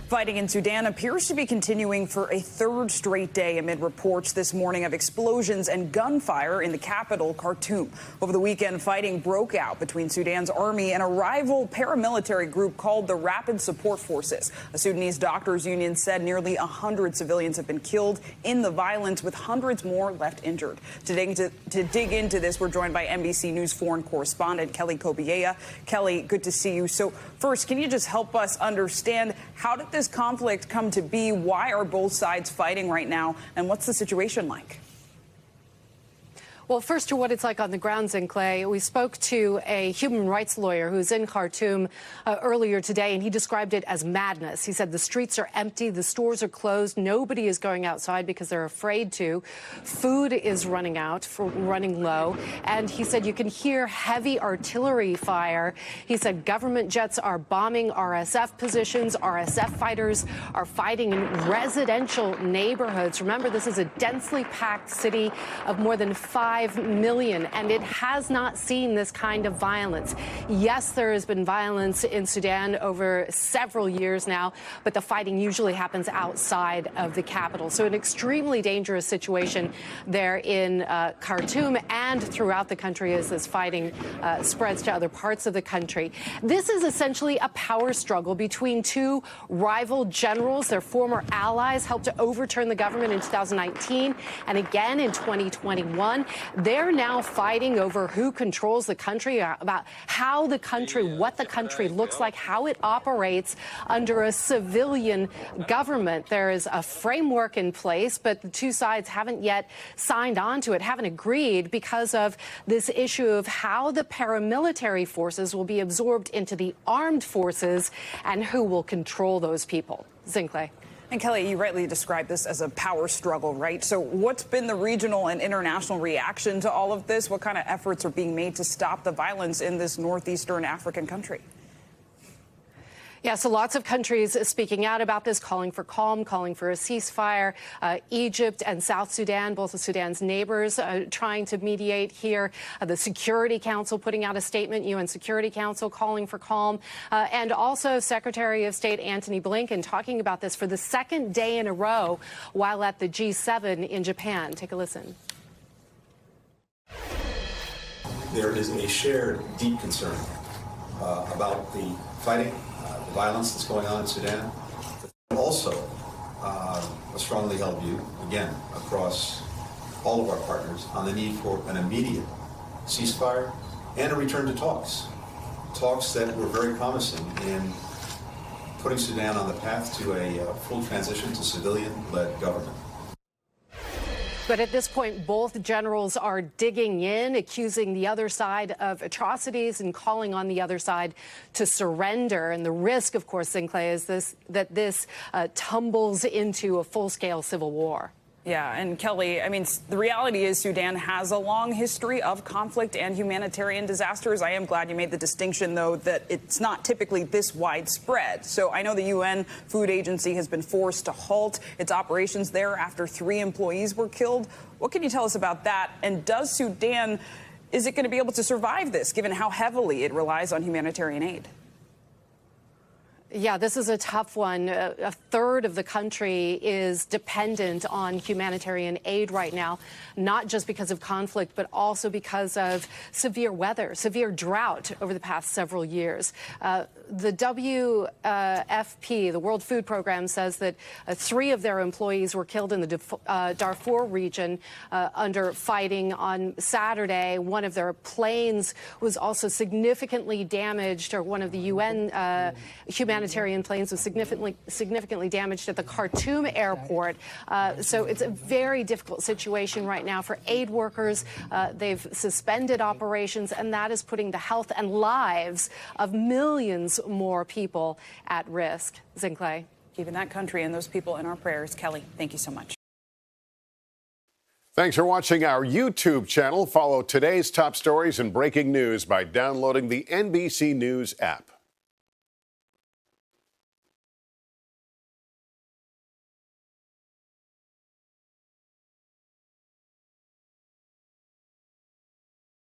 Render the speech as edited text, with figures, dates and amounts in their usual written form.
Fighting in Sudan appears to be continuing for a third straight day amid reports this morning of explosions and gunfire in the capital, Khartoum. Over the weekend, fighting broke out between Sudan's army and a rival paramilitary group called the Rapid Support Forces. A Sudanese doctors union said nearly 100 civilians have been killed in the violence, with hundreds more left injured. To dig into this, we're joined by NBC News foreign correspondent Kelly Cobiella. Kelly, good to see you. So first, can you just help us understand, how did this conflict come to be? Why are both sides fighting right now? And what's the situation like? Well, first to what it's like on the ground, Zinkley. We spoke to a human rights lawyer who's in Khartoum earlier today, and he described it as madness. He said the streets are empty, the stores are closed, nobody is going outside because they're afraid to. Food is running low. And he said you can hear heavy artillery fire. He said government jets are bombing RSF positions. RSF fighters are fighting in residential neighborhoods. Remember, this is a densely packed city of more than 5 million, and it has not seen this kind of violence. Yes, there has been violence in Sudan over several years now, but the fighting usually happens outside of the capital. So an extremely dangerous situation there in Khartoum and throughout the country as this fighting spreads to other parts of the country. This is essentially a power struggle between two rival generals. Their former allies helped to overturn the government in 2019 and again in 2021. They're now fighting over who controls the country, about how the country, what the country looks like, how it operates under a civilian government. There is a framework in place, but the two sides haven't yet signed on to it, haven't agreed, because of this issue of how the paramilitary forces will be absorbed into the armed forces and who will control those people. Zinkley. And Kelly, you rightly described this as a power struggle, right? So what's been the regional and international reaction to all of this? What kind of efforts are being made to stop the violence in this northeastern African country? Yeah, so lots of countries speaking out about this, calling for calm, calling for a ceasefire. Egypt and South Sudan, both of Sudan's neighbors, trying to mediate here. The Security Council putting out a statement, UN Security Council calling for calm. And also Secretary of State Antony Blinken talking about this for the second day in a row while at the G7 in Japan. Take a listen. There is a shared deep concern about the fighting, the violence that's going on in Sudan. Also, a strongly held view, again, across all of our partners, on the need for an immediate ceasefire and a return to talks. Talks that were very promising in putting Sudan on the path to a full transition to civilian-led government. But at this point, both generals are digging in, accusing the other side of atrocities and calling on the other side to surrender. And the risk, of course, Zinkley, is that this tumbles into a full-scale civil war. Yeah, and Kelly, I mean, the reality is Sudan has a long history of conflict and humanitarian disasters. I am glad you made the distinction, though, that it's not typically this widespread. So I know the UN Food Agency has been forced to halt its operations there after 3 employees were killed. What can you tell us about that? And does Sudan, is it going to be able to survive this, given how heavily it relies on humanitarian aid? Yeah, this is a tough one. A third of the country is dependent on humanitarian aid right now, not just because of conflict, but also because of severe weather, severe drought over the past several years. The WFP, the World Food Program, says that 3 of their employees were killed in the Darfur region under fighting on Saturday. One of their planes was also significantly damaged, or one of the UN humanitarian planes was significantly damaged at the Khartoum airport. So it's a very difficult situation right now for aid workers. They've suspended operations, and that is putting the health and lives of millions more people at risk. Zinkley. Keeping that country and those people in our prayers. Kelly, thank you so much. Thanks for watching our YouTube channel. Follow today's top stories and breaking news by downloading the NBC News app.